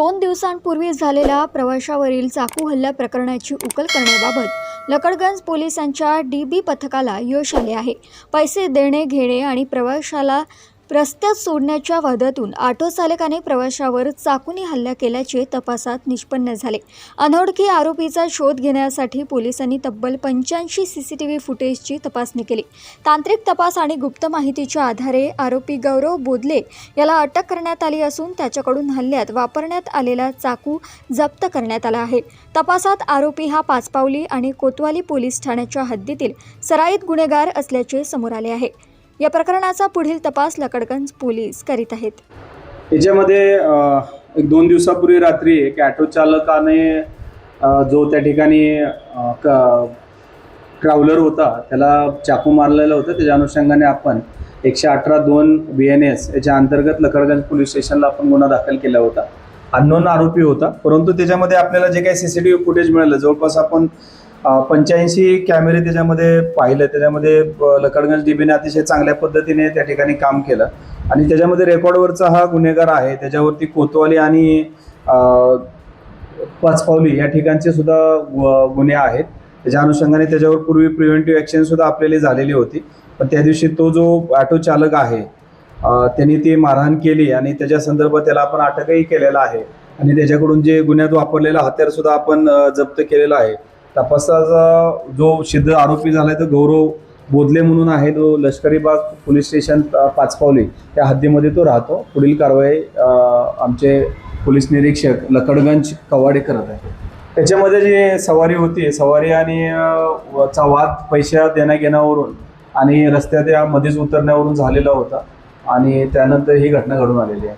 2 दिवसांपूर्वी झालेल्या प्रवाशावरील चाकू हल्ला प्रकरणाची उकल करण्याबाबत लकडगंज पोलिसांच्या DB पथकाला यश आले आहे. पैसे देणे घेणे आणि प्रवाशाला रस्त्यात सोडण्याच्या वादातून ऑटो चालकाने प्रवाशावर चाकूने हल्ला केल्याचे तपासात निष्पन्न झाले. अनोळखी आरोपीचा शोध घेण्यासाठी पोलिसांनी तब्बल 85 CCTV फुटेजची तपासणी केली. तांत्रिक तपास आणि गुप्त माहितीच्या आधारे आरोपी गौरव बोदले याला अटक करण्यात आली असून त्याच्याकडून हल्ल्यात वापरण्यात आलेला चाकू जप्त करण्यात आला आहे. तपासात आरोपी हा पाचपावली आणि कोतवाली पोलीस ठाण्याच्या हद्दीतील सराईत गुन्हेगार असल्याचे समोर आले आहे. या प्रकरणाचा पुढील तपास लकडगंज पोलीस करीत आहेत. याच्यामध्ये 1-2 दिवसापूर्वी रात्री एक ऑटो चालकाने जो त्या ठिकाणी ट्रॅव्हलर होता त्याला चाकू मारलेला होता. त्याच्या अनुषंगाने आपण 118(2) BNS याच्या अंतर्गत लकडगंज पोलीस स्टेशनला आपण गुन्हा दाखल केला होता. अननोन आरोपी होता, परंतु त्याच्यामध्ये आपल्याला जे काही CCTV फुटेज मिळालं जवळपास आपण 85 कॅमेरे त्याच्यामध्ये पाहिलं. त्याच्यामध्ये लकडगंज DBने अतिशय चांगल्या पद्धतीने त्या ठिकाणी काम केलं आणि त्याच्यामध्ये रेकॉर्डवरचा हा गुन्हेगार आहे. त्याच्यावरती कोतवाली आणि पाचपावली या ठिकाणचे सुद्धा गुन्हे आहेत. त्याच्या अनुषंगाने त्याच्यावर पूर्वी प्रिव्हेंटिव्ह ॲक्शन सुद्धा आपल्याला झालेली होती. पण त्या दिवशी तो जो ऑटो चालक आहे त्यांनी ती मारहाण केली आणि त्याच्या संदर्भात त्याला आपण अटकही केलेला आहे आणि त्याच्याकडून जे गुन्ह्यात वापरलेला हत्यार सुद्धा आपण जप्त केलेला आहे. तपासाचा जो सिद्ध आरोपी झाला आहे तो गौरव बोदले म्हणून आहे. तो लष्करी बाग पोलीस स्टेशन पाचपावली या हद्दीमध्ये तो राहतो. पुढील कारवाई आमचे पोलीस निरीक्षक लकडगंज कवाडे करत आहे. त्याच्यामध्ये जी सवारी होती, सवारी आणि चा वाद पैसा देण्याघेण्यावरून आणि रस्त्यात या मध्येच उतरण्यावरून झालेला होता आणि त्यानंतर ही घटना घडून आलेली आहे.